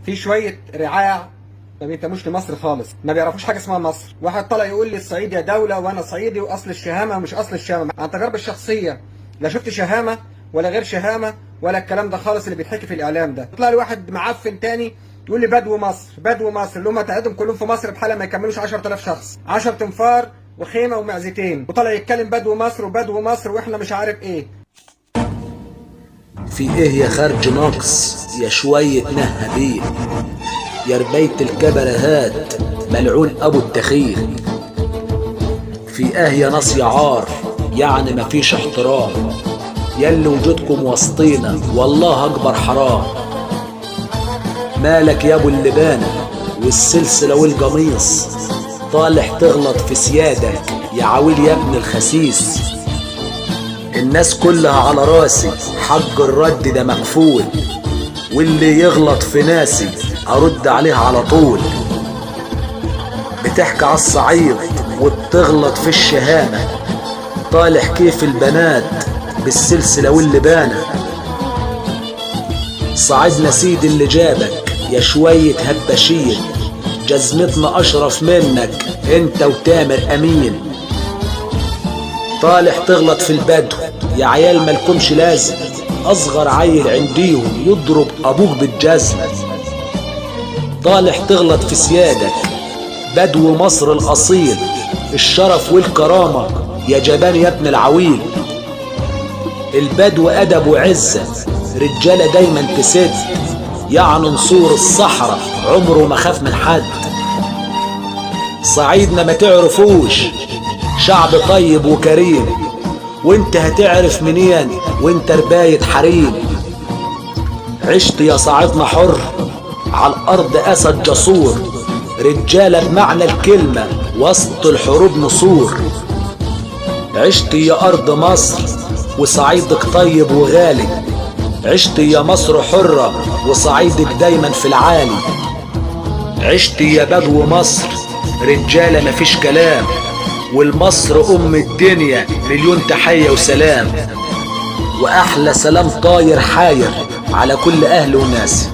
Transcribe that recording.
في شويه رعاع ما بينتموش لمصر خالص، ما بيعرفوش حاجه اسمها مصر. واحد طلع يقول لي الصعيد يا دوله وانا صعيدي واصل الشهامه ومش اصل الشهامه. عن تجربه الشخصيه لا شفت شهامه ولا غير شهامه ولا الكلام ده خالص اللي بيتحكي في الاعلام ده. طلع لي واحد معفن تاني يقول لي بدو مصر، بدو مصر اللي هم تعدادهم كلهم في مصر بحاله ما يكملوش 10000 شخص، 10 تنفار وخيمه ومعزتين، وطلع يتكلم بدو مصر وبدو مصر واحنا مش عارف ايه. في ايه يا خرج ناقص يا شوية نهبين يا ربية الكبرهات ملعون ابو التخيل؟ في ايه يا ناس يا عار يعني مفيش احترام ياللي وجودكم وسطينا والله اكبر حرام. مالك يا ابو اللبانة والسلسلة والقميص طالح تغلط في سيادك يا عويل يا ابن الخسيس؟ الناس كلها على راسي حق الرد ده مقفول، واللي يغلط في ناسي ارد عليه على طول. بتحكي على الصعيد وبتغلط في الشهامة طالح كيف البنات بالسلسلة واللبانة. صعيدنا سيد اللي جابك يا شوية هباشين، جزمتنا اشرف منك انت وتامر امين. طالح تغلط في البدو يا عيال مالكمش لازم، اصغر عيل عنديهم يضرب ابوك بالجزمة. طالح تغلط في سيادك بدو مصر الاصيل، الشرف والكرامة يا جبان يا ابن العويل. البدو ادب وعزة رجالة دايما تسد، يعني نصور الصحراء عمره ما خاف من حد. صعيدنا ما تعرفوش شعب طيب وكريم، وانت هتعرف منين وانت رباية حريم. عشت يا صعيدنا حر على الارض اسد جسور، رجالة بمعنى الكلمة وسط الحروب نصور. عشت يا ارض مصر وصعيدك طيب وغالي، عشت يا مصر حرة وصعيدك دايما في العالي. عشت يا بدو مصر رجالة مفيش كلام، والمصر ام الدنيا مليون تحية وسلام. واحلى سلام طاير حاير على كل اهل وناس.